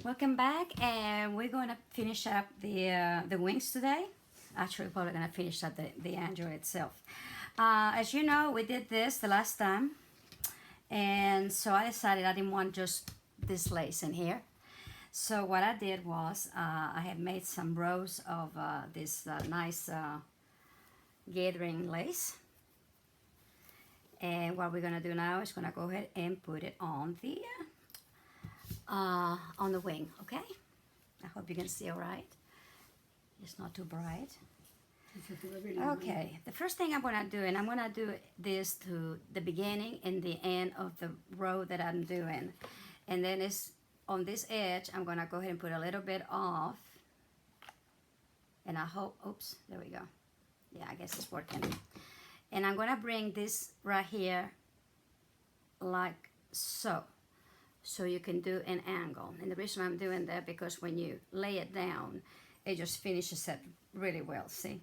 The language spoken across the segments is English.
Welcome back, and we're going to finish up the wings today. Actually, we're probably going to finish up the android itself. As you know, we did this the last time, and so I decided I didn't want just this lace in here. So what I did was I have made some rows of this nice gathering lace. And what we're going to do now is going to go ahead and put it on the wing, okay? I hope you can see all right. It's not too bright. Okay, the first thing I'm going to do, and I'm going to do this to the beginning and the end of the row that I'm doing. And then it's on this edge, I'm going to go ahead and put a little bit off. And I hope, oops, there we go. Yeah, I guess it's working. And I'm going to bring this right here like so. So you can do an angle. And the reason I'm doing that, because when you lay it down, it just finishes it really well, see?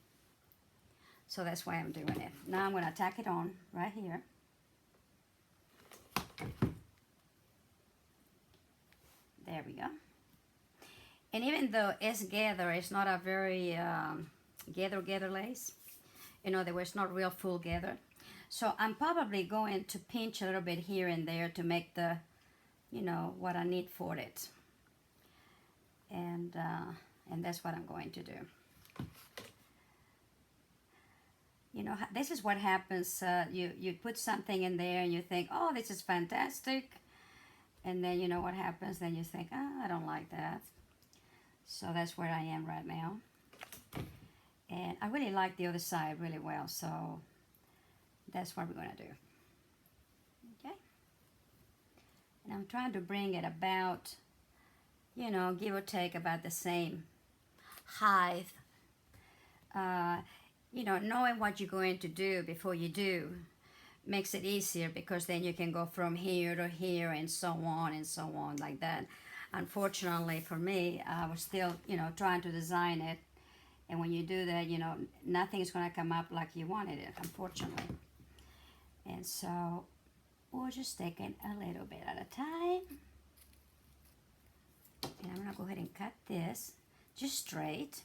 So that's why I'm doing it. Now I'm going to tack it on right here. There we go. And even though it's gather, it's not a very gather lace. In other words, not real full gather. So I'm probably going to pinch a little bit here and there to make the, you know, what I need for it. And that's what I'm going to do. You know, this is what happens. You put something in there and you think, oh, this is fantastic. And then you know what happens. Then you think, oh, I don't like that. So that's where I am right now. And I really like the other side really well. So that's what we're going to do. Okay. And I'm trying to bring it about, you know, give or take about the same height. You know, knowing what you're going to do before you do makes it easier, because then you can go from here to here and so on like that. Unfortunately for me, I was still, you know, trying to design it. And when you do that, you know, nothing's going to come up like you wanted it, unfortunately. And so we'll just take it a little bit at a time. And I'm going to go ahead and cut this just straight.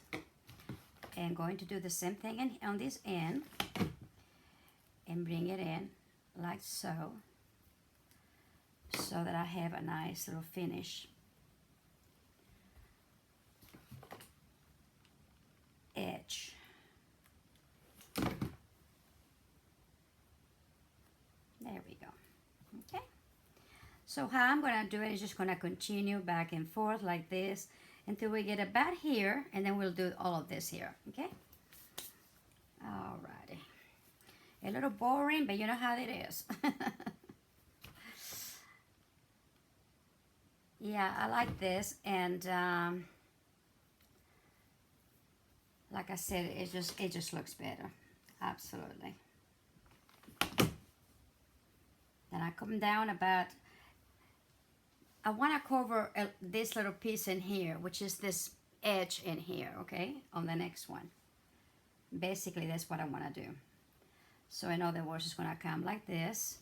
And going to do the same thing on this end. And bring it in like so. So that I have a nice little finish. Edge. There we go. Okay. So how I'm going to do it is just going to continue back and forth like this until we get about here, and then we'll do all of this here. Okay. Alrighty. A little boring, but you know how it is. Yeah, I like this, and like I said, it just looks better. Absolutely. Then I come down about, I want to cover this little piece in here, which is this edge in here, okay, on the next one. Basically, that's what I want to do. So in other words, it's going to come like this.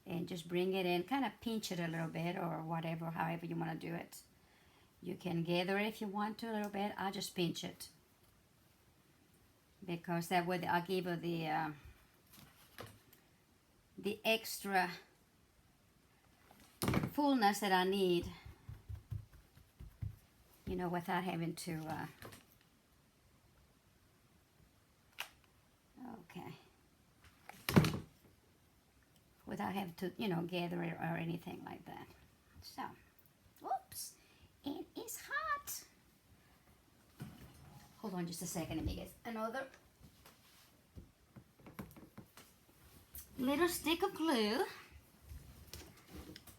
And just bring it in, kind of pinch it a little bit, or whatever, however you want to do it. You can gather it if you want to a little bit. I'll just pinch it, because that way I'll give you the extra fullness that I need, you know, without having to okay, without having to, you know, gather it or anything like that. So, oops, it is hot. Hold on just a second, let me get another little stick of glue.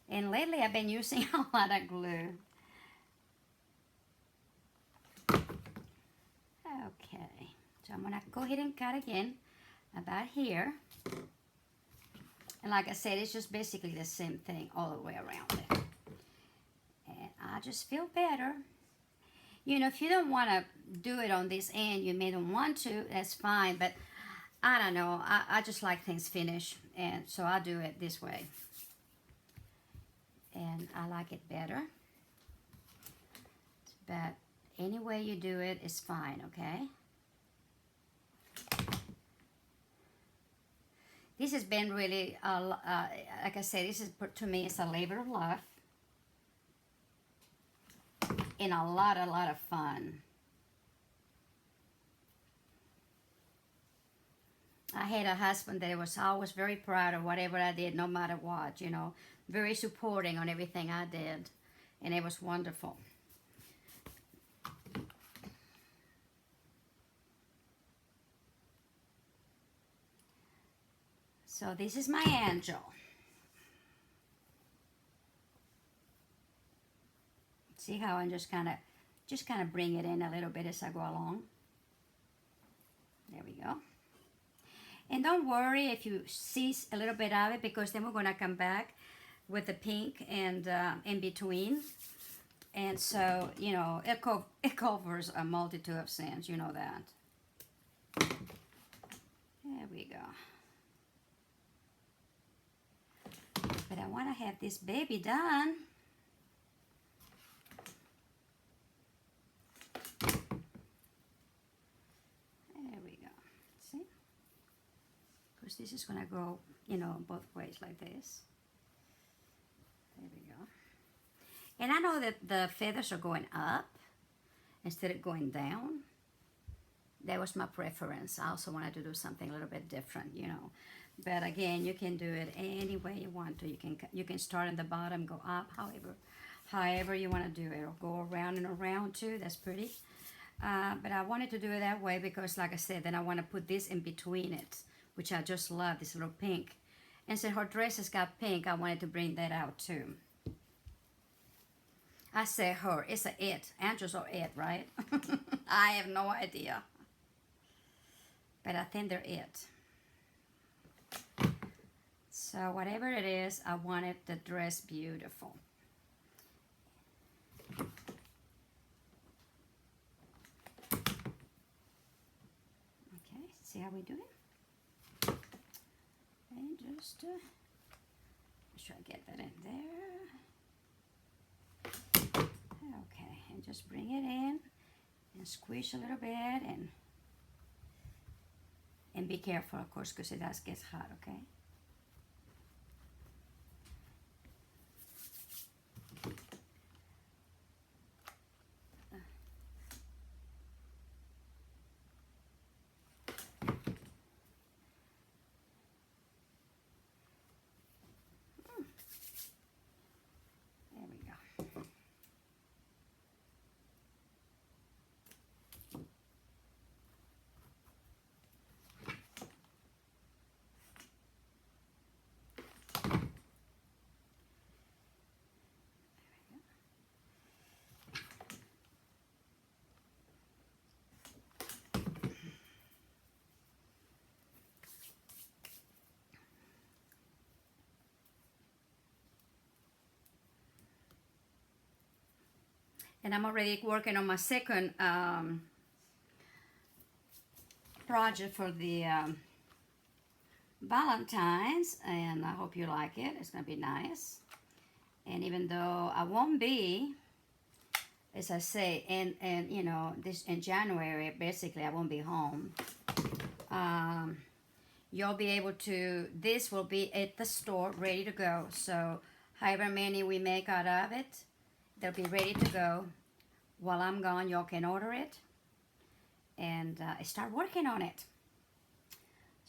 And lately I've been using a lot of glue. Okay, so I'm gonna go ahead and cut again about here. And like I said, it's just basically the same thing all the way around it. And I just feel better. You know, if you don't want to do it on this end, you may not want to, that's fine. But I don't know, I just like things finished. And so I'll do it this way. And I like it better. But any way you do it is fine, okay? This has been really, like I said, this is, to me, it's a labor of love. And a lot of fun. I had a husband that was always very proud of whatever I did, no matter what, you know. Very supporting on everything I did. And it was wonderful. So this is my angel. See how I'm just kind of bring it in a little bit as I go along. There we go. And don't worry if you see a little bit of it, because then we're going to come back with the pink and in between. And so, you know, it covers a multitude of sins, you know that. There we go. But I want to have this baby done. There we go. See? Because this is going to go, you know, both ways like this. There we go. And I know that the feathers are going up instead of going down. That was my preference. I also wanted to do something a little bit different, you know. But again, you can do it any way you want to. You can start in the bottom, go up, however you want to do it, or go around and around too. That's pretty. But I wanted to do it that way because, like I said, then I want to put this in between it, which I just love, this little pink. And since her dress has got pink, I wanted to bring that out too. I say her, it's a it. Angels are it, right? I have no idea. But I think they're it. So whatever it is, I wanted the dress beautiful. Okay, see how we do it? And just try to get that in there. Okay, and just bring it in and squish a little bit, and be careful, of course, because it does get hot, okay? There we go. And I'm already working on my second project for the Valentine's, and I hope you like it. It's gonna be nice. And even though I won't be, as I say, and you know, this in January, basically I won't be home. You'll be able to, this will be at the store ready to go. So however many we make out of it, they'll be ready to go. While I'm gone, y'all can order it and start working on it.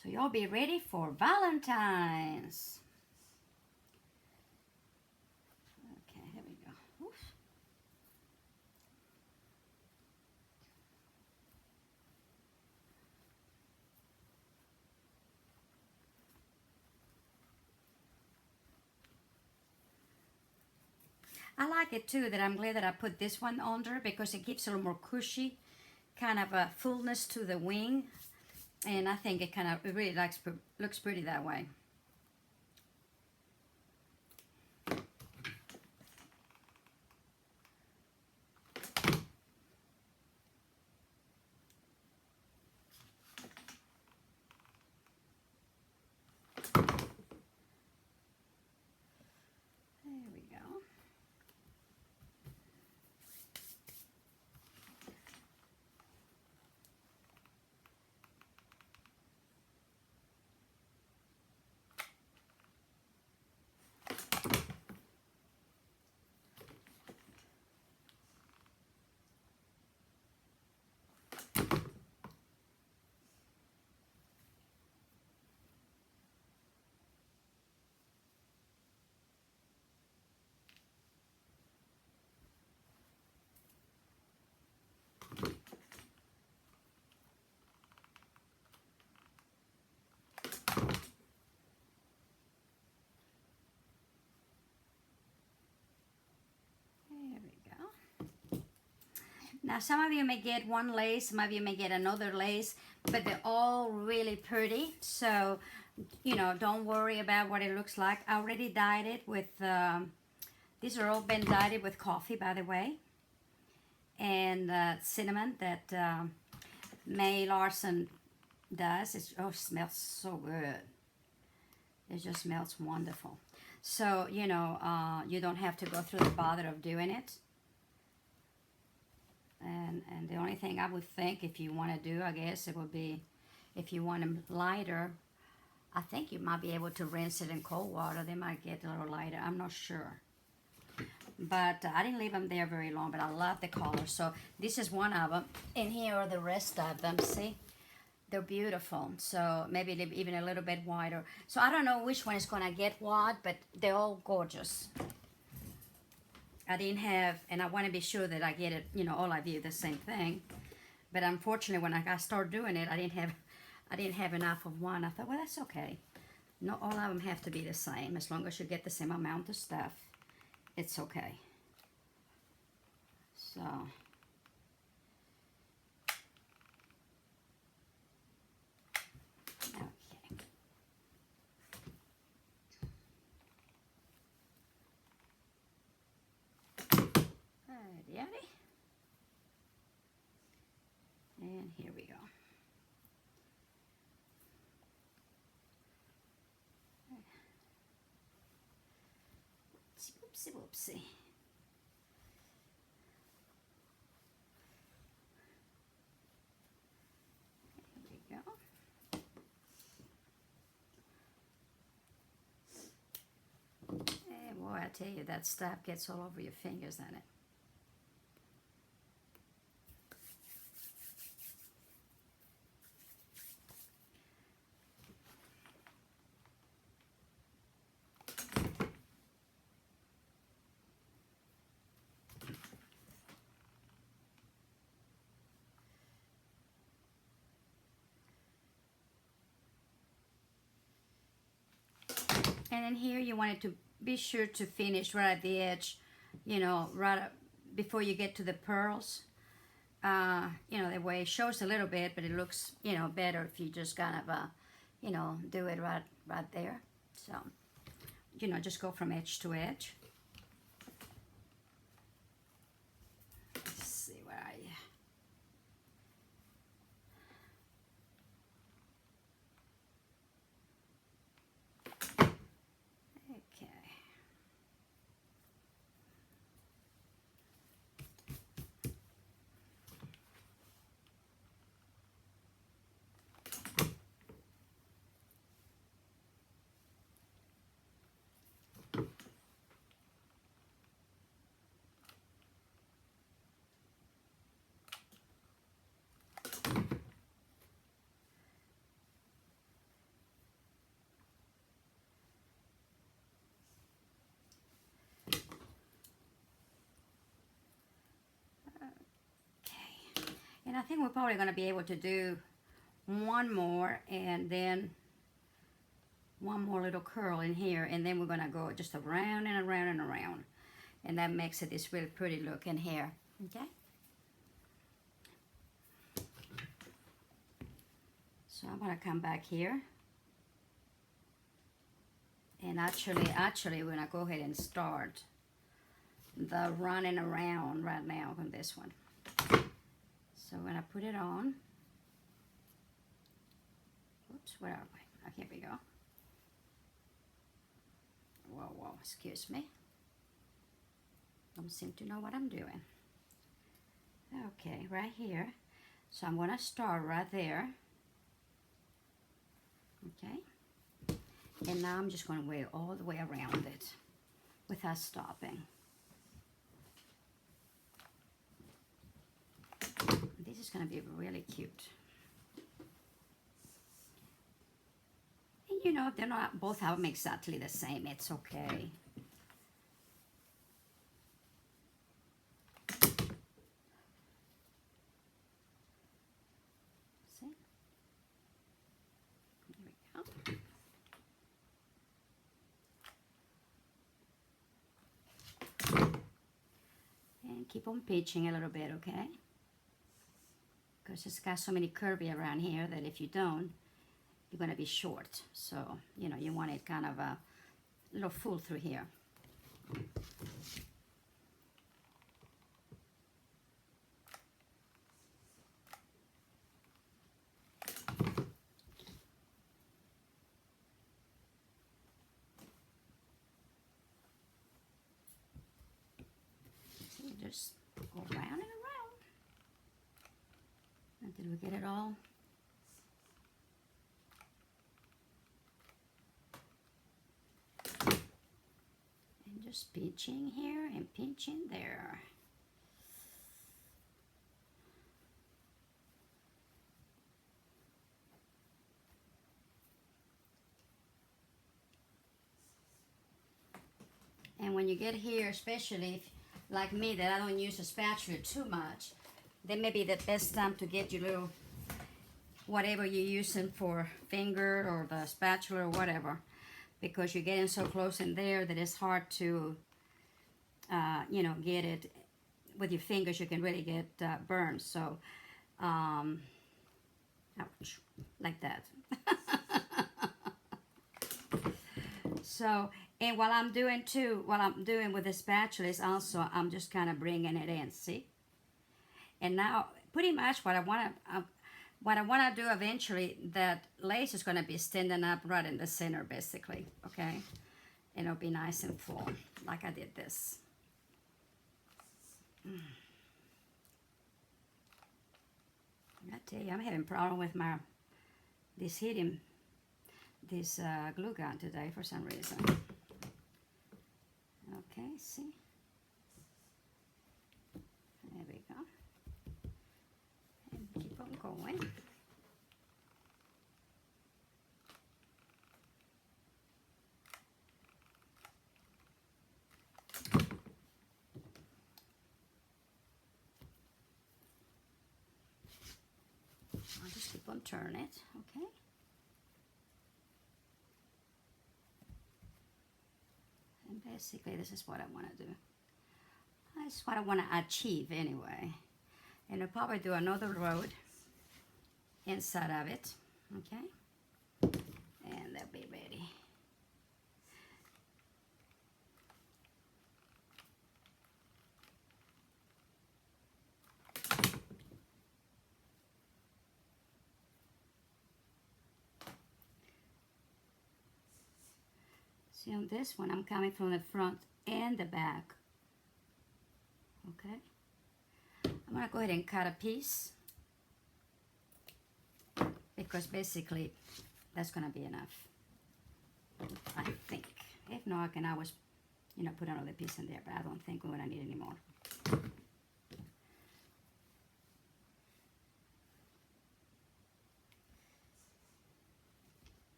So y'all be ready for Valentine's. Okay, here we go. Oof. I like it too, that I'm glad that I put this one under, because it gives a little more cushy kind of a fullness to the wing, and I think it really looks pretty that way. There we go. Now some of you may get one lace, some of you may get another lace, but they're all really pretty. So, you know, don't worry about what it looks like. I already dyed it with, these are all been dyed with coffee, by the way. And cinnamon that May Larson does. It smells so good. It just smells wonderful. So, you know, you don't have to go through the bother of doing it. And the only thing I would think if you want to do, I guess, it would be if you want them lighter, I think you might be able to rinse it in cold water. They might get a little lighter. I'm not sure. But I didn't leave them there very long, but I love the color. So this is one of them. And here are the rest of them. See? They're beautiful. So maybe even a little bit wider. So I don't know which one is going to get what, but they're all gorgeous. I didn't have, and I want to be sure that I get it, you know, all of you the same thing. But unfortunately, when I started doing it, I didn't have enough of one. I thought, well, that's okay. Not all of them have to be the same. As long as you get the same amount of stuff, it's okay. So. Okay. Alrighty. And here we go. Whoopsie, whoopsie. Here we go. And boy, I tell you, that stuff gets all over your fingers, doesn't it? And then here you want it to be sure to finish right at the edge, you know, right before you get to the pearls. You know, the way it shows a little bit, but it looks, you know, better if you just kind of, you know, do it right there. So, you know, just go from edge to edge. Let's see, where are you? Okay. And I think we're probably going to be able to do one more and then one more little curl in here, and then we're going to go just around and around and around, and that makes it this really pretty look in here. Okay, so I'm going to come back here, and actually we're going to go ahead and start the running around right now on this one. So when I put it on, oops, where are we? Oh, here we go. Whoa, excuse me. Don't seem to know what I'm doing. Okay, right here. So I'm gonna start right there. Okay. And now I'm just gonna go all the way around it without stopping. This is going to be really cute. And you know, if they're not both of them exactly the same, it's okay. See? Here we go. And keep on pitching a little bit, okay? because it's got so many curvy around here that if you don't, you're going to be short. So, you know, you want it kind of a little full through here. So you just go around and around until we get it all. Just pinching here and pinching there. And when you get here, especially if, like me, that I don't use a spatula too much, then maybe the best time to get your little, whatever you're using for finger or the spatula or whatever, because you're getting so close in there that it's hard to, you know, get it with your fingers. You can really get burned. So, ouch, like that. So, and what I'm doing with the spatula is also, I'm just kind of bringing it in, see? And now, pretty much what I want to do eventually, that lace is going to be standing up right in the center, basically, okay? And it'll be nice and full, like I did this. I tell you, I'm having a problem with this glue gun today for some reason. Okay, see? There we go. And keep on going. I'll just keep on turning it, okay? And basically, this is what I want to do. That's what I want to achieve anyway. And I'll probably do another road inside of it, okay? And they'll be ready. See, on this one, I'm coming from the front and the back. Okay. I'm going to go ahead and cut a piece, because basically that's going to be enough, I think. If not, I can always, you know, put another piece in there, but I don't think we're going to need any more.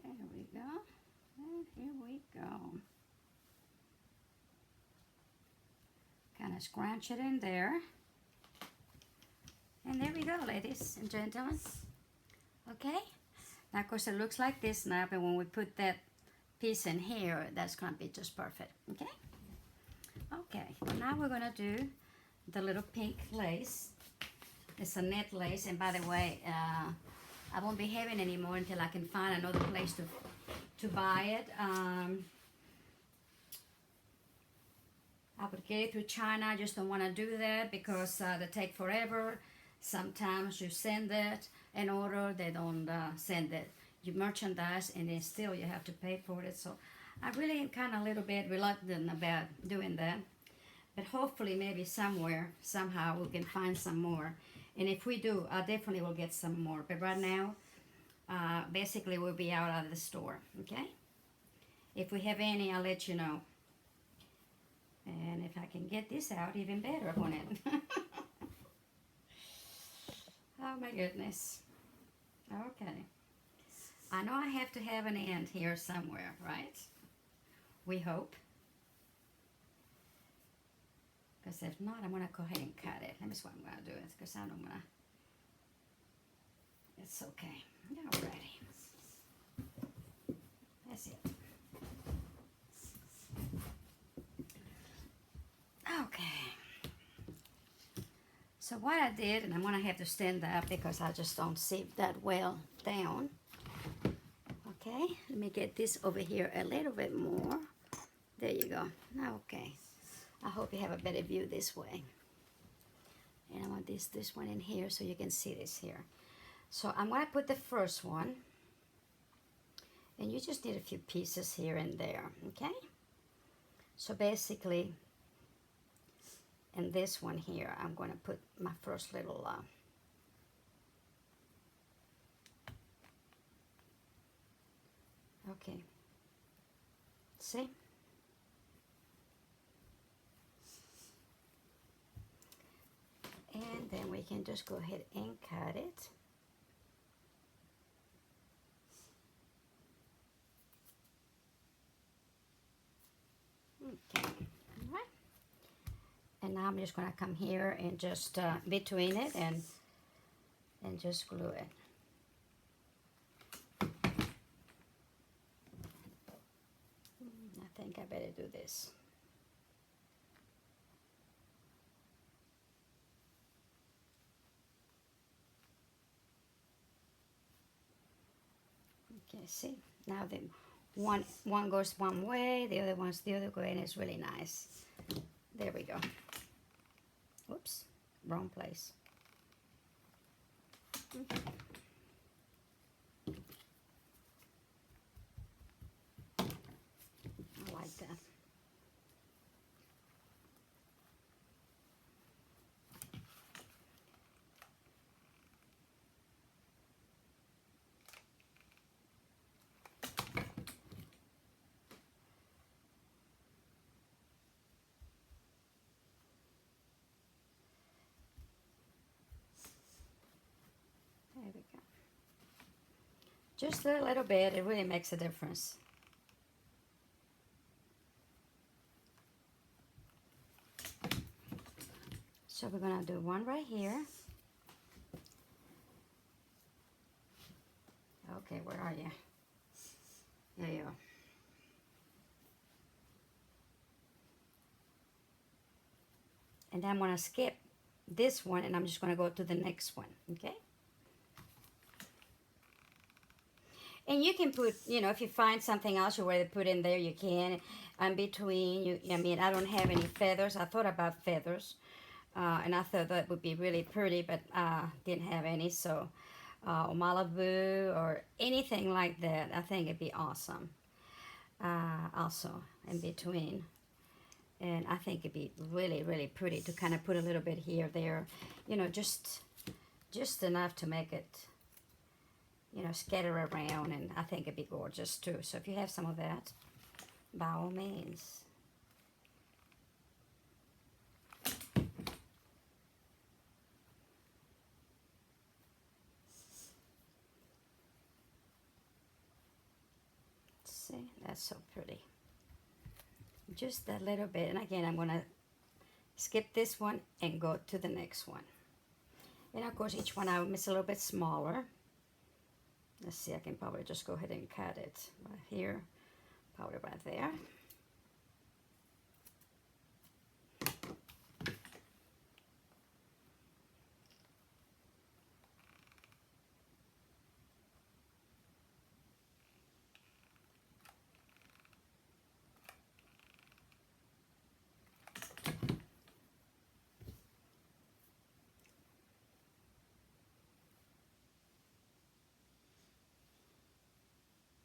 There we go. And here we go. Kind of scrunch it in there. And there we go, ladies and gentlemen. Okay? Now, of course, it looks like this now, but when we put that piece in here, that's going to be just perfect. Okay? Okay, well, now we're going to do the little pink lace. It's a net lace, and by the way, I won't be having any more until I can find another place to buy it. I would get it through China. I just don't want to do that because they take forever. Sometimes you send it in order, they don't send it. You merchandise, and then still you have to pay for it. So I really am kind of a little bit reluctant about doing that. But hopefully, maybe somewhere, somehow, we can find some more. And if we do, I definitely will get some more. But right now, basically, we'll be out of the store, okay? If we have any, I'll let you know. And if I can get this out, even better on it. Oh my goodness. Okay. I know I have to have an end here somewhere, right? We hope. Because if not, I'm going to go ahead and cut it. Let me see what I'm going to do it, because I don't want to. It's okay. Alrighty. That's it. Okay. So what I did, and I'm gonna have to stand up because I just don't see that well down. Okay, let me get this over here a little bit more. There you go. Okay, I hope you have a better view this way. And I want this one in here so you can see this here. So I'm gonna put the first one, and you just need a few pieces here and there, okay? So basically, in this one here, I'm gonna put my first little okay, see? And then we can just go ahead and cut it. Okay, all right. And now I'm just gonna come here and just between it and just glue it. I think I better do this. Okay, see? Now the one goes one way, the other one's the other way, and it's really nice. There we go. Oops, wrong place. I like that. There we go. Just a little bit, it really makes a difference. So we're gonna do one right here. Okay, where are you? There you are. And then I'm gonna skip this one and I'm just gonna go to the next one, okay? And you can put, you know, if you find something else you want to put in there, you can. In between, I mean, I don't have any feathers. I thought about feathers, and I thought that would be really pretty, but didn't have any. So, Malibu or anything like that, I think it'd be awesome. Also, in between. And I think it'd be really, really pretty to kind of put a little bit here, there, you know, just enough to make it, you know, scatter around, and I think it'd be gorgeous too. So if you have some of that, by all means. See, that's so pretty. Just a little bit, and again, I'm gonna skip this one and go to the next one. And of course, each one I will miss a little bit smaller. Let's see, I can probably just go ahead and cut it right here, probably right there.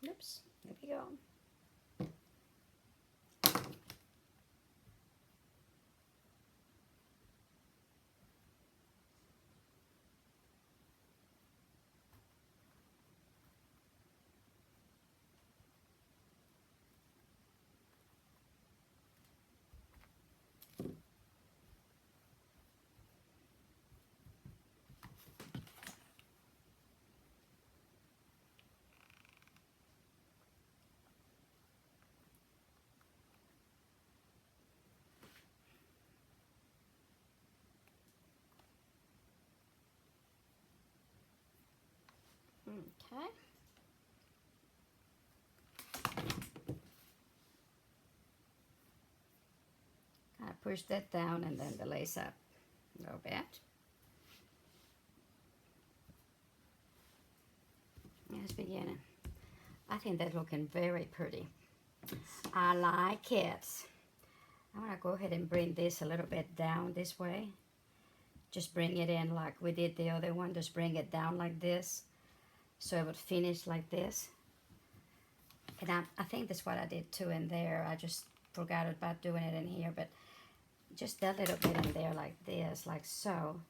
Oops, there we go. Okay. Kind of push that down and then the lace up a little bit. Let's begin. I think that's looking very pretty. I like it. I'm gonna go ahead and bring this a little bit down this way. Just bring it in like we did the other one. Just bring it down like this, so it would finish like this. And I think that's what I did too in there. I just forgot about doing it in here, but just that little bit in there like this, like so,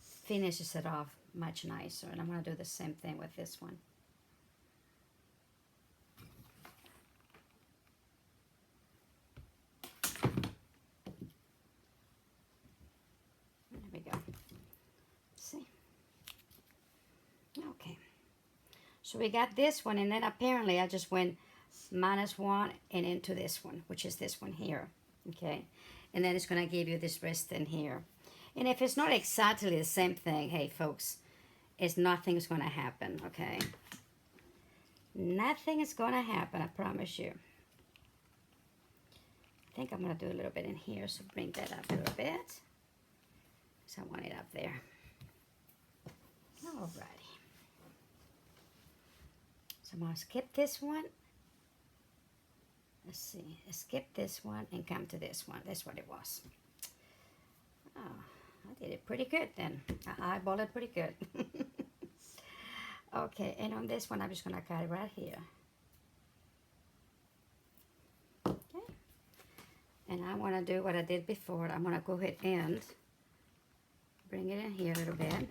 finishes it off much nicer. And I'm gonna do the same thing with this one. There we go. See? Okay. So we got this one, and then apparently I just went -1 and into this one, which is this one here. Okay. And then it's going to give you this rest in here. And if it's not exactly the same thing, hey folks, nothing's going to happen, okay? Nothing is going to happen, I promise you. I think I'm going to do a little bit in here, so bring that up a little bit. So I want it up there. Alrighty. So I'm going to skip this one. Let's see, skip this one and come to this one. That's what it was. Oh, I did it pretty good then. I eyeballed it pretty good. Okay, and on this one, I'm just gonna cut it right here. Okay, and I wanna do what I did before. I'm gonna go ahead and bring it in here a little bit.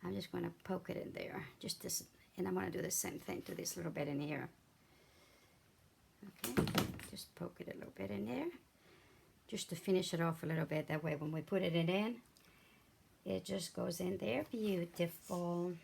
I'm just gonna poke it in there, just this, and I'm gonna do the same thing to this little bit in here. Okay, just poke it a little bit in there, just to finish it off a little bit. That way when we put it in, it just goes in there beautiful.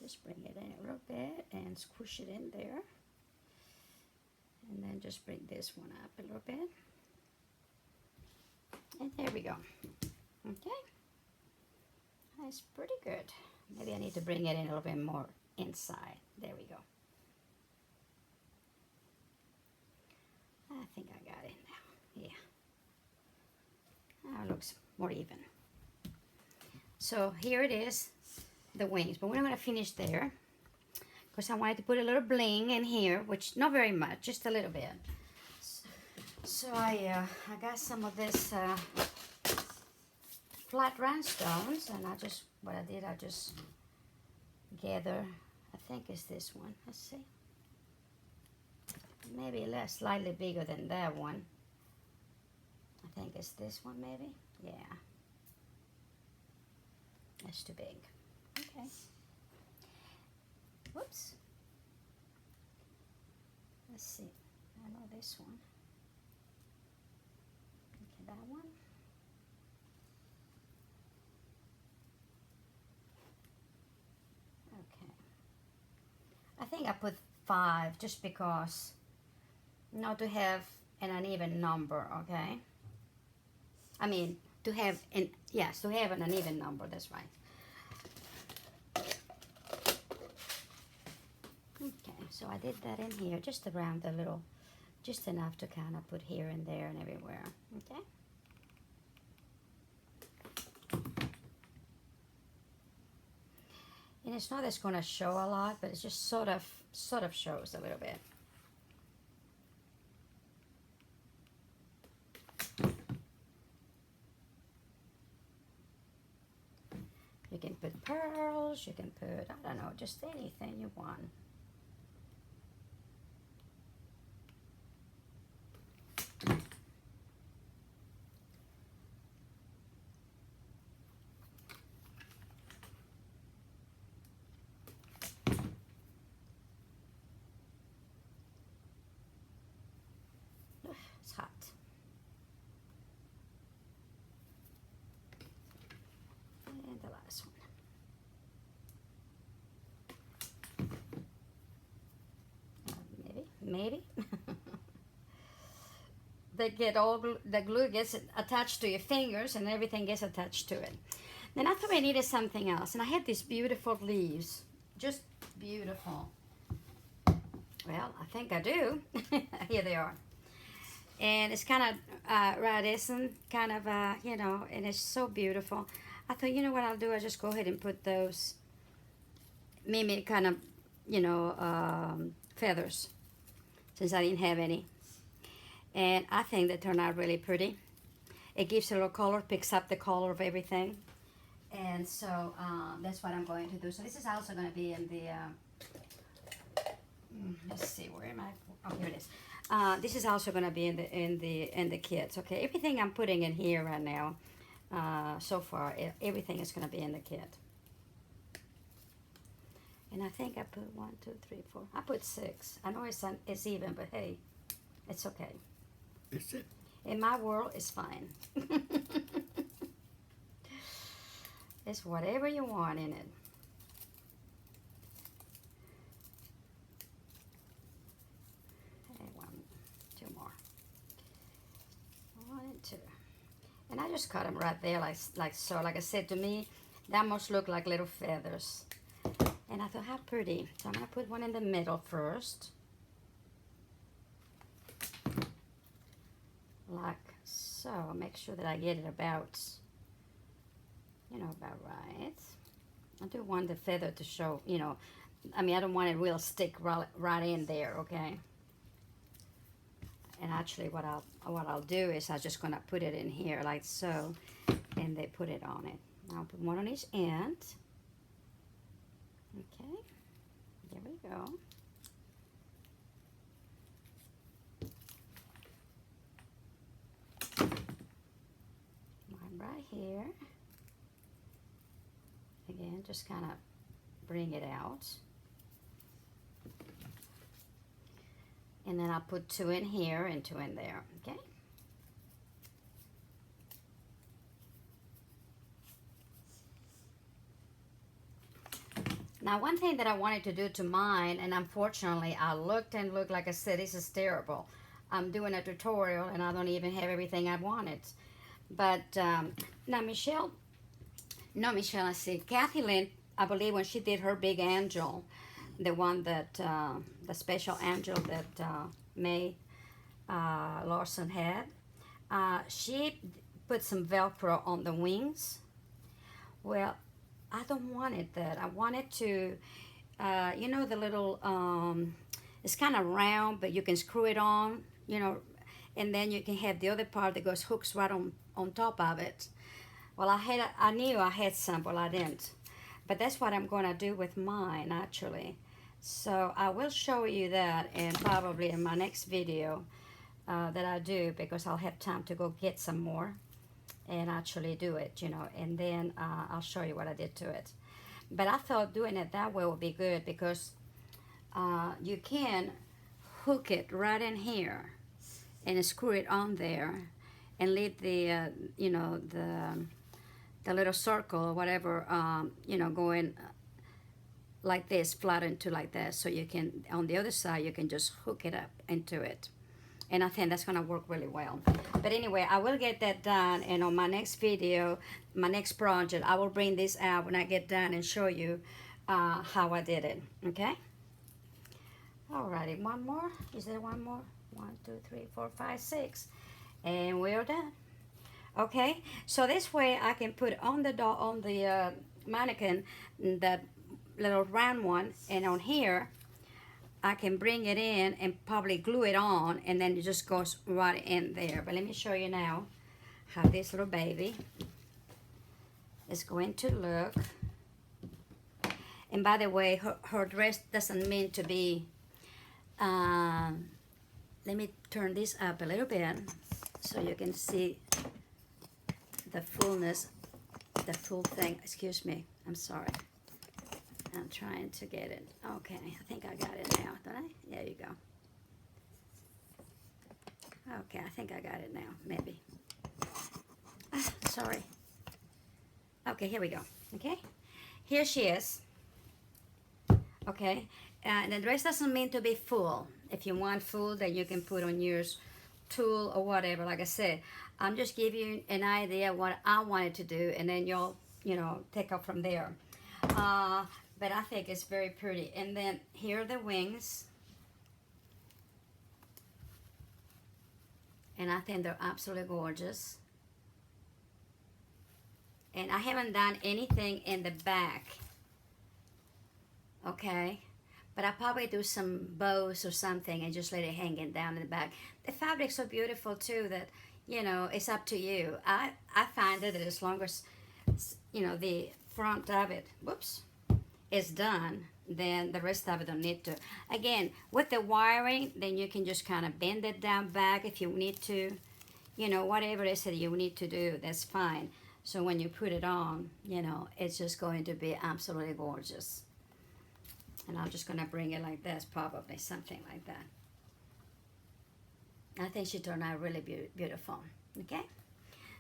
Just bring it in a little bit and squish it in there. And then just bring this one up a little bit. And there we go. Okay. That's pretty good. Maybe I need to bring it in a little bit more inside. There we go. I think I got it now. Yeah. Now it looks more even. So here it is, the wings, but we're not going to finish there because I wanted to put a little bling in here, which not very much, just a little bit. So I got some of this flat rhinestones, and what I did, I just gather, I think it's this one, let's see, maybe slightly bigger than that one. I think it's this one maybe, yeah, that's too big. Okay. Whoops. Let's see. I know this one. Okay, that one. Okay. I think I put 5 just because, not to have an uneven number, okay? I mean, to have an uneven number, that's right. Okay, so I did that in here, just around the little, just enough to kind of put here and there and everywhere, okay? And it's not that's going to show a lot, but it's just sort of shows a little bit. You can put pearls, you can put, I don't know, just anything you want. It's hot. maybe. They get all, the glue gets attached to your fingers and everything gets attached to it. Then I thought I needed something else, and I had these beautiful leaves, just beautiful. Well, I think I do. Here they are. And it's kind of iridescent, kind of, you know, and it's so beautiful. I thought, you know what I'll do? I'll just go ahead and put those maybe kind of, you know, feathers, since I didn't have any. And I think they turned out really pretty. It gives a little color, picks up the color of everything. And so that's what I'm going to do. So this is also going to be in the, let's see, where am I? Oh, here it is. This is also going to be in the kits. Okay, everything I'm putting in here right now, so far, everything is going to be in the kit. And I think I put 1, 2, 3, 4. I put 6. I know it's even, but hey, it's okay. Is it? In my world, it's fine. It's whatever you want in it. Hey, 1, 2 more. 1 and 2. And I just cut them right there, like so. Like I said, to me, that must look like little feathers. And I thought, how pretty. So I'm going to put one in the middle first. Like so. Make sure that I get it about, you know, about right. I do want the feather to show, you know, I mean, I don't want it real stick right in there, okay? And actually what I'll do is I'm just gonna put it in here like so, and they put it on it. I'll put one on each end. Okay, there we go. One right here. Again, just kind of bring it out. And then I'll put 2 in here and 2 in there, okay? Now, one thing that I wanted to do to mine, and unfortunately, I looked and looked, like I said, this is terrible. I'm doing a tutorial, and I don't even have everything I wanted. But, now, I see, Kathy Lynn, I believe when she did her big angel, the one that, the special angel that May Larson had, she put some Velcro on the wings. Well, I don't want it that. I want it to, you know, the little, it's kind of round, but you can screw it on, you know, and then you can have the other part that goes hooks right on top of it. Well, I knew I had some, but I didn't. But that's what I'm going to do with mine, actually. So I will show you that, and probably in my next video that I do, because I'll have time to go get some more and actually do it, you know, and then I'll show you what I did to it. But I thought doing it that way would be good, because you can hook it right in here and screw it on there and leave the, you know, the little circle or whatever, you know, going like this, flat into like that, so you can, on the other side, you can just hook it up into it. And I think that's going to work really well. But anyway, I will get that done, and on my next video, my next project, I will bring this out when I get done and show you how I did it, okay? Alrighty, one more. Is there one more? 1, 2, 3, 4, 5, 6. And we're done. Okay, so this way I can put on the mannequin, that little round one, and on here, I can bring it in and probably glue it on, and then it just goes right in there. But let me show you now how this little baby is going to look. And by the way, her dress doesn't mean to be, let me turn this up a little bit so you can see the fullness, the full thing. Excuse me, I'm sorry. I'm trying to get it. Okay, I think I got it now, don't I? There you go. Okay, I think I got it now, maybe. Sorry. Okay, here we go. Okay, here she is. Okay, and the dress doesn't mean to be full. If you want full, then you can put on yours tulle or whatever. Like I said, I'm just giving you an idea what I wanted to do, and then you'll, you know, take up from there. But I think it's very pretty. And then here are the wings. And I think they're absolutely gorgeous. And I haven't done anything in the back. Okay? But I probably do some bows or something and just let it hanging down in the back. The fabric's so beautiful too that, you know, it's up to you. I find that as long as, you know, the front of it, whoops, is done, then the rest of it don't need to. Again, with the wiring, then you can just kind of bend it down back if you need to. You know, whatever it is that you need to do, that's fine. So when you put it on, you know, it's just going to be absolutely gorgeous. And I'm just going to bring it like this, probably, something like that. I think she turned out really beautiful. Okay?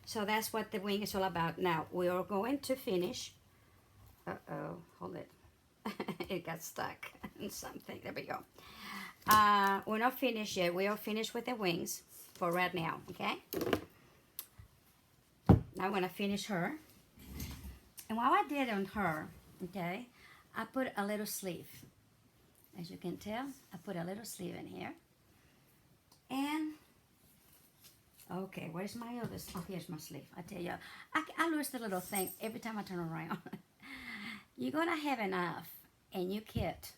So that's what the wing is all about. Now, we are going to finish. Uh-oh, hold it. It got stuck in something. There we go. We're not finished yet. We are finished with the wings for right now, okay? Now I'm going to finish her. And what I did on her, okay, I put a little sleeve. As you can tell, I put a little sleeve in here. And, okay, where's my other, oh, here's my sleeve. I tell you, I lose the little thing every time I turn around. You're going to have enough in your kit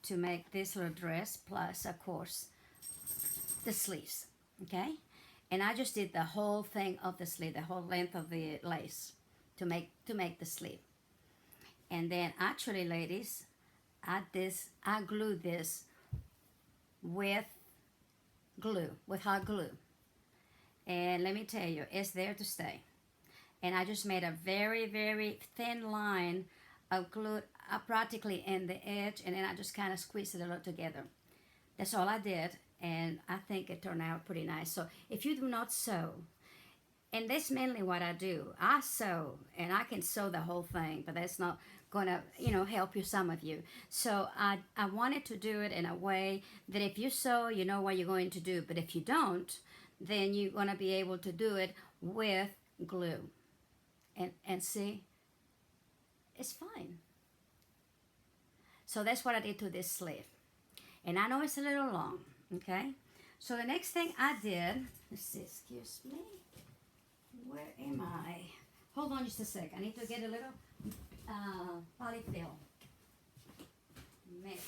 to make this little dress, plus, of course, the sleeves, okay? And I just did the whole thing of the sleeve, the whole length of the lace to make the sleeve. And then, actually, ladies, I glued this with glue, with hot glue. And let me tell you, it's there to stay. And I just made a very, very thin line of glue practically in the edge, and then I just kind of squeezed it a lot together. That's all I did, and I think it turned out pretty nice. So if you do not sew, and that's mainly what I do, I sew, and I can sew the whole thing, but that's not gonna, you know, help you, some of you. So I wanted to do it in a way that if you sew, you know what you're going to do, but if you don't, then you're gonna be able to do it with glue. And see, it's fine. So that's what I did to this sleeve. And I know it's a little long, okay? So the next thing I did, let's see, excuse me. Where am I? Hold on just a sec. I need to get a little polyfill. Maybe.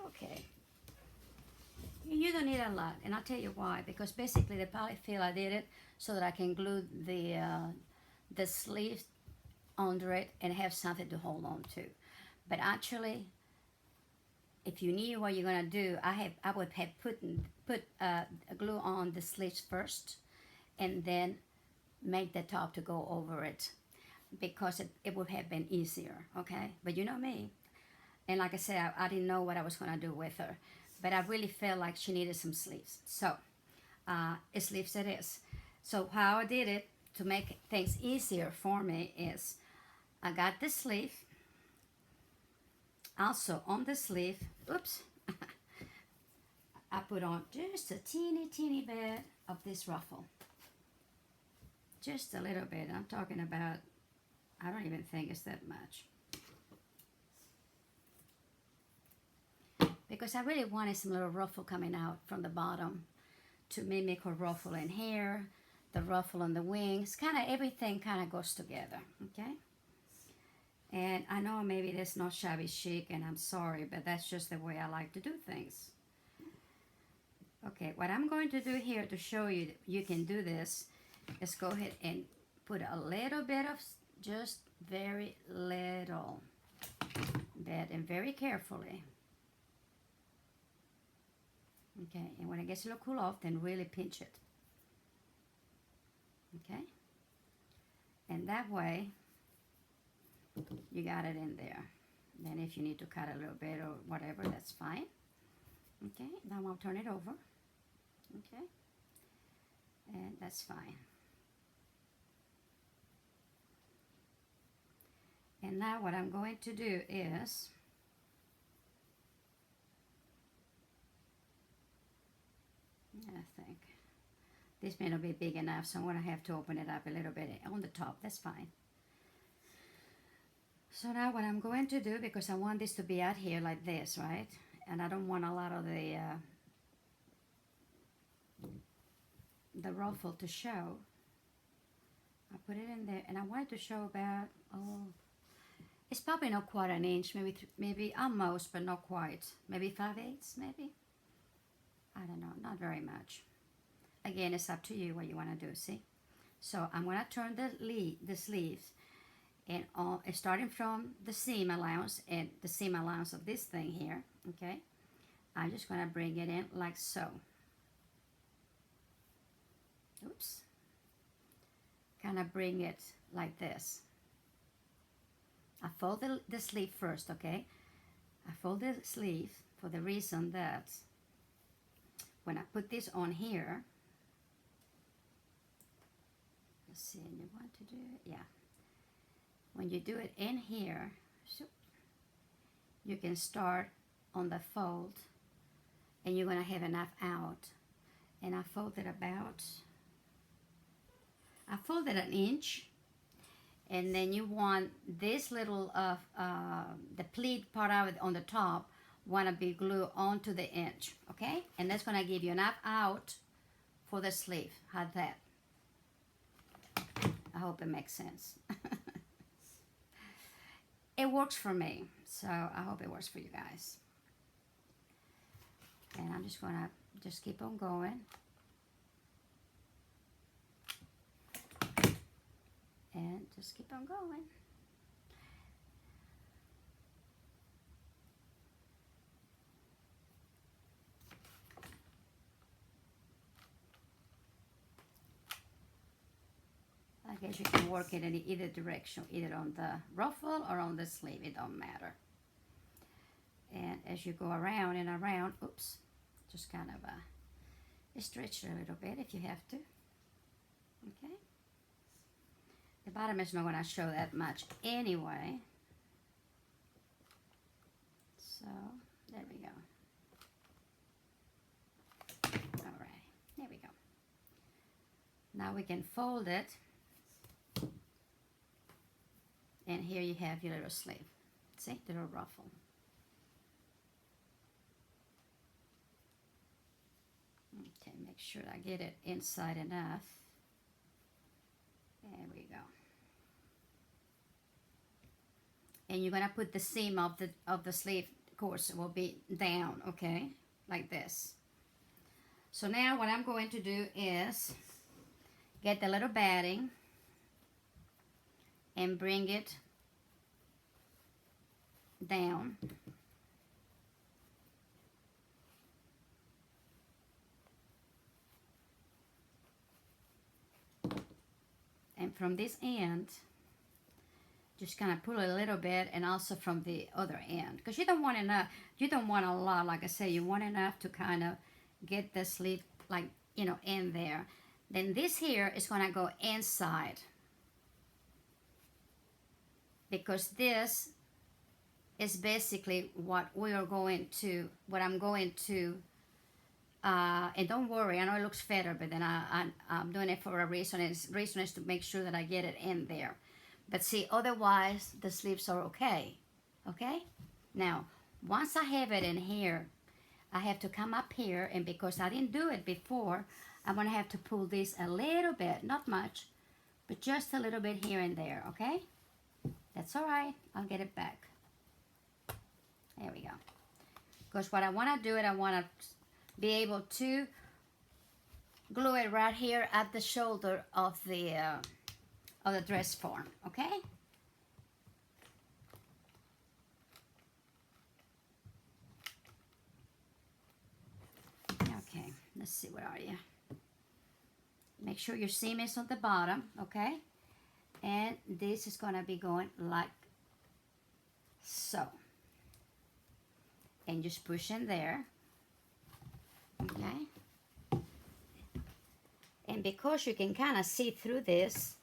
Okay. You don't need a lot, and I'll tell you why. Because basically the polyfill, I did it so that I can glue the sleeves under it and have something to hold on to. But actually, if you knew what you're gonna do, I would have put glue on the sleeves first, and then make the top to go over it, because it would have been easier. Okay, but you know me. And like I said, I didn't know what I was going to do with her. But I really felt like she needed some sleeves. So, sleeves it is. So how I did it to make things easier for me is I got the sleeve. Also on the sleeve, oops, I put on just a teeny bit of this ruffle. Just a little bit. I'm talking about, I don't even think it's that much. Because I really wanted some little ruffle coming out from the bottom to mimic her ruffle in here, the ruffle on the wings, kind of everything kind of goes together, okay? And I know maybe that's not shabby chic, and I'm sorry, but that's just the way I like to do things. Okay, what I'm going to do here to show you that you can do this is go ahead and put a little bit of, just very little bit, and very carefully. Okay, and when it gets a little cool off, then really pinch it. Okay? And that way, you got it in there. Then if you need to cut a little bit or whatever, that's fine. Okay, now I'll turn it over. Okay, and that's fine. And now what I'm going to do is, I think this may not be big enough, so I'm going to have to open it up a little bit on the top. That's fine. So now what I'm going to do, because I want this to be out here like this, right? And I don't want a lot of the ruffle to show. I put it in there, and I want it to show about, oh, it's probably not quite an inch, maybe almost, but not quite. Maybe 5/8, maybe? I don't know, not very much. Again, it's up to you what you want to do, see? So I'm going to turn the sleeves, and starting from the seam allowance and the seam allowance of this thing here, okay? I'm just going to bring it in like so. Oops. Kind of bring it like this. I fold the sleeve first, okay? I fold the sleeve for the reason that when I put this on here, let's see, and you want to do it, yeah. When you do it in here, you can start on the fold, and you're gonna have enough out. And I folded an inch, and then you want this little the pleat part of it on the top want to be glued onto the inch, okay? And that's going to give you enough out for the sleeve. How's that? I hope it makes sense. It works for me, so I hope it works for you guys. And I'm just going to just keep on going. And just keep on going. I guess you can work it in either direction, either on the ruffle or on the sleeve, it don't matter. And as you go around and around, oops, just kind of stretch it a little bit if you have to, okay? The bottom is not going to show that much anyway. So, there we go. All right, there we go. Now we can fold it. And here you have your little sleeve. See, the little ruffle. Okay, make sure I get it inside enough. There we go. And you're gonna put the seam of the sleeve, of course, will be down, okay, like this. So now what I'm going to do is get the little batting and bring it down. And from this end, just kind of pull a little bit, and also from the other end, because you don't want enough, you don't want a lot, like I say, you want enough to kind of get the sleeve, like, you know, in there. Then this here is going to go inside, because this is basically what I'm going to, and don't worry, I know it looks fatter, but then I'm doing it for a reason. The reason is to make sure that I get it in there. But see, otherwise, the sleeves are okay. Okay? Now, once I have it in here, I have to come up here, and because I didn't do it before, I'm going to have to pull this a little bit, not much, but just a little bit here and there, okay? That's all right. I'll get it back. There we go. Because what I want to do, I want to be able to glue it right here at the shoulder of the dress form, okay? Okay, let's see, where are you? Make sure your seam is on the bottom, okay? And this is gonna be going like so. And just push in there, okay? because you can kind of see through this,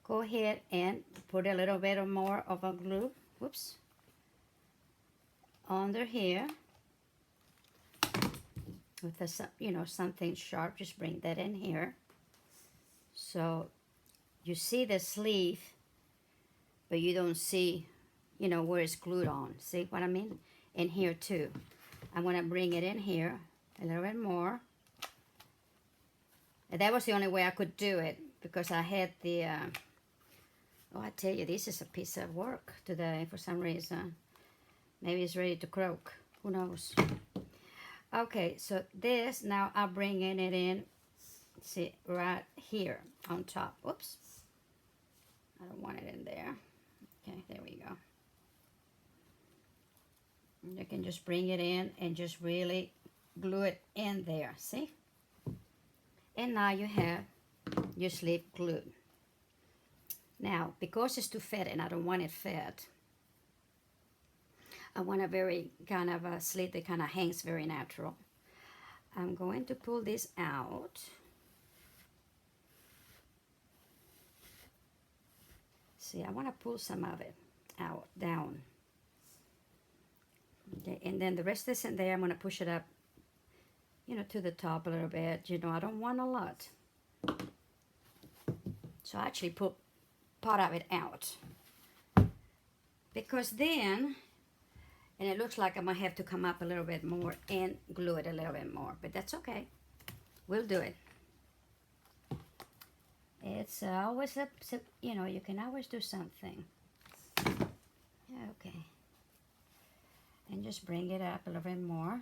go ahead and put a little bit more of a glue, whoops, under here with a, you know, something sharp. Just bring that in here. So you see the sleeve, but you don't see, you know, where it's glued on. See what I mean? In here too. I'm going to bring it in here a little bit more. And that was the only way I could do it, because I had the, oh, I tell you, this is a piece of work today for some reason. Maybe it's ready to croak. Who knows? Okay, so this, now I'm bringing it in, see, right here on top. Oops. I don't want it in there. Okay, there we go. And you can just bring it in and just really glue it in there, see? And now you have your sleeve glued. Now, because it's too fat and I don't want it fat, I want a very kind of a sleeve that kind of hangs very natural. I'm going to pull this out. See, I want to pull some of it out, down. Okay, and then the rest is in there. I'm going to push it up, you know, to the top a little bit. You know, I don't want a lot. So I actually put part of it out. Because then, and it looks like I might have to come up a little bit more and glue it a little bit more. But that's okay. We'll do it. It's always, you know, you can always do something. Okay. And just bring it up a little bit more.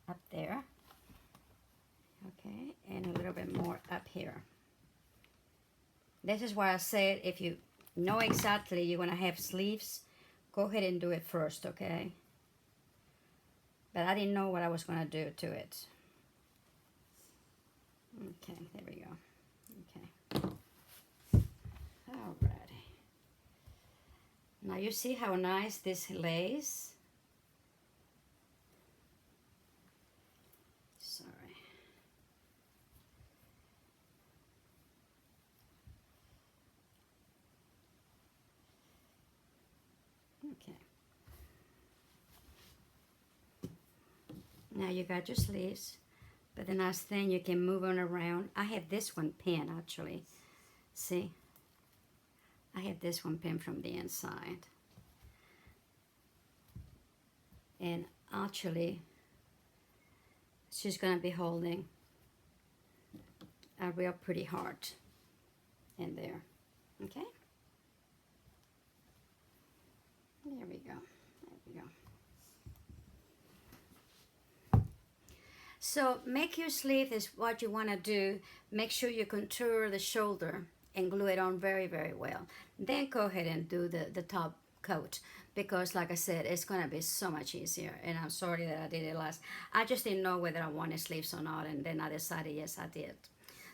Up there. Okay. And a little bit more up here. This is why I said if you know exactly you're going to have sleeves, go ahead and do it first, okay? But I didn't know what I was going to do to it. Okay, there we go. Okay. Alrighty. Now you see how nice this lays? Sorry. Okay. Now you got your sleeves, but the nice thing, you can move on around. I have this one pinned actually. See? I have this one pinned from the inside. And actually, she's going to be holding a real pretty heart in there. Okay? There we go. There we go. So make your sleeve is what you want to do. Make sure you contour the shoulder and glue it on very, very well. Then go ahead and do the top coat, because like I said, it's going to be so much easier. And I'm sorry that I did it last. I just didn't know whether I wanted sleeves or not, and then I decided yes, I did.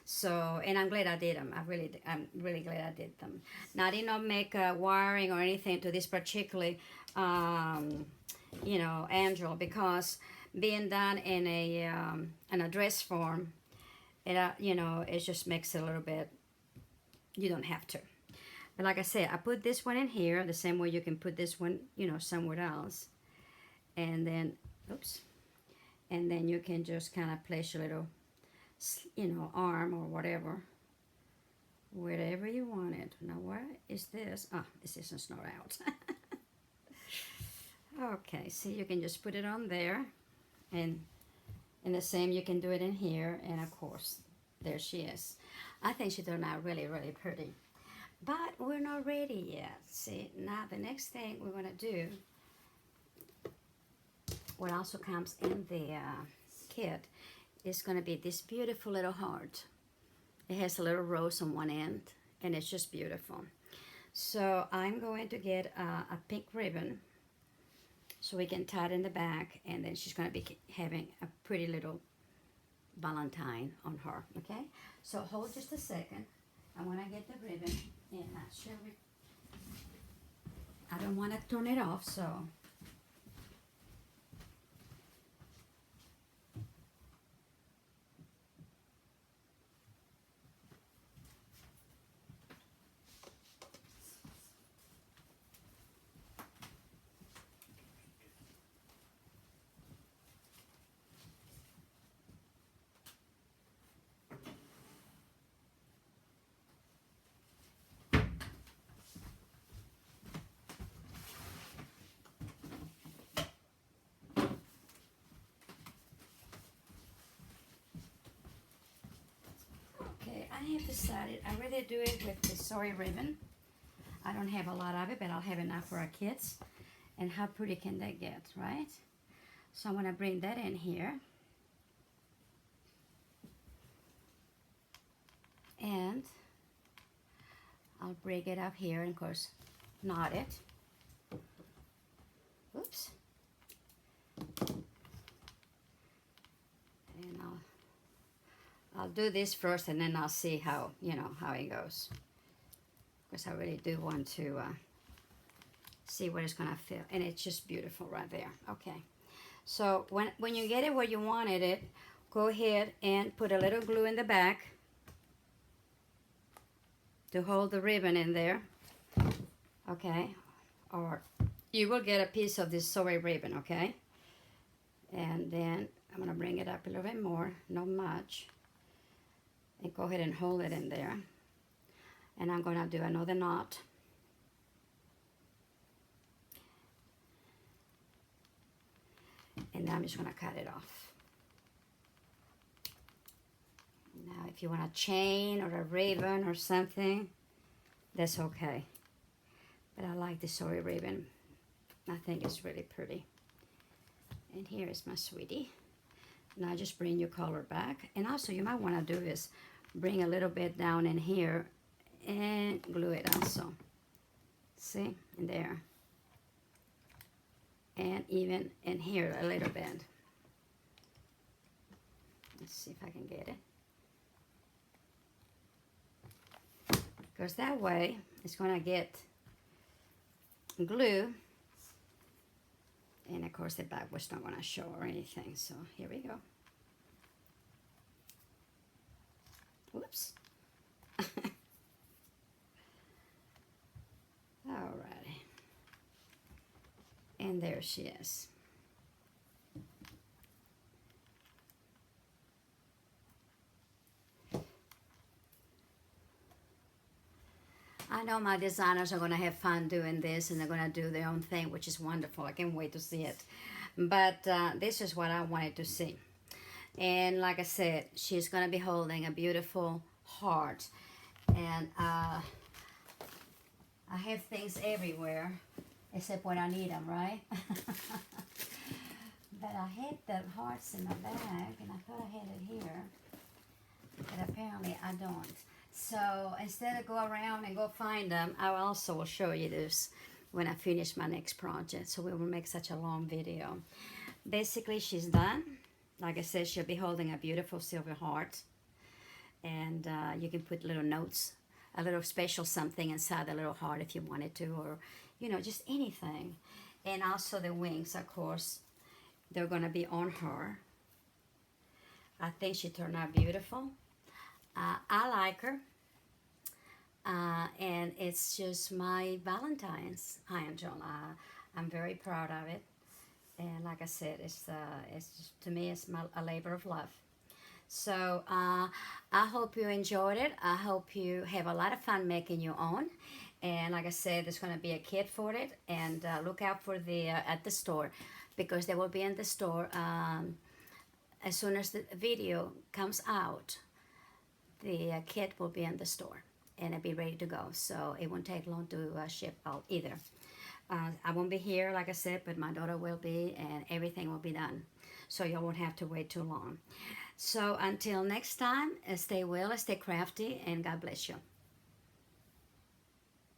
So, and I'm glad I did them. I'm really glad I did them. Now, I did not make wiring or anything to this particular, you know, angel, because being done in a dress form, it you know, it just makes it a little bit. You don't have to. But like I said, I put this one in here the same way you can put this one, you know, somewhere else. And then, oops, and then you can just kind of place your little, you know, arm or whatever, wherever you want it. Now, where is this? Oh, this isn't snowed out. Okay, see, you can just put it on there, and the same, you can do it in here, and of course, there she is. I think she turned out really, really pretty. But we're not ready yet. See, now the next thing we're going to do, what also comes in the kit, is going to be this beautiful little heart. It has a little rose on one end, and it's just beautiful. So I'm going to get a pink ribbon so we can tie it in the back, and then she's going to be having a pretty little Valentine on her, okay? So hold just a second. I want to get the ribbon, and I don't want to turn it off, so. I have decided I'd rather do it with the soy ribbon. I don't have a lot of it, but I'll have enough for our kids. And how pretty can that get, right? So I'm going to bring that in here. And I'll break it up here and, of course, knot it. Oops. And I'll do this first, and then I'll see how, you know, how it goes. Because I really do want to see what it's going to feel. And it's just beautiful right there. Okay. So when you get it where you wanted it, go ahead and put a little glue in the back to hold the ribbon in there. Okay. Or you will get a piece of this soy ribbon, okay? And then I'm going to bring it up a little bit more, not much. And go ahead and hold it in there. And I'm going to do another knot. And I'm just going to cut it off. Now, if you want a chain or a ribbon or something, that's okay. But I like the soy ribbon. I think it's really pretty. And here is my sweetie. Now just bring your color back. And also you might want to do is bring a little bit down in here and glue it also. See? In there. And even in here a little bit. Let's see if I can get it. Because that way it's going to get glue. And of course the back was not going to show or anything. So here we go. Whoops. Alrighty. And there she is. I know my designers are going to have fun doing this, and they're going to do their own thing, which is wonderful. I can't wait to see it. But this is what I wanted to see. And like I said, she's going to be holding a beautiful heart. And I have things everywhere, except when I need them, right? But I had the hearts in my bag, and I thought I had it here. But apparently I don't. So instead of go around and go find them, I also will show you this when I finish my next project. So we will make such a long video. Basically, she's done. Like I said, she'll be holding a beautiful silver heart. And you can put little notes, a little special something inside the little heart if you wanted to, or, you know, just anything. And also the wings, of course, they're going to be on her. I think she turned out beautiful. I like her, and it's just my Valentine's angel. I'm very proud of it, and like I said, it's just, to me, it's a labor of love. So I hope you enjoyed it. I hope you have a lot of fun making your own. And like I said, there's going to be a kit for it, and look out for the at the store, because they will be in the store as soon as the video comes out. The kit will be in the store, and it'll be ready to go, so it won't take long to ship out either. I won't be here, like I said, but my daughter will be, and everything will be done, so you won't have to wait too long. So until next time, stay well, stay crafty, and God bless you.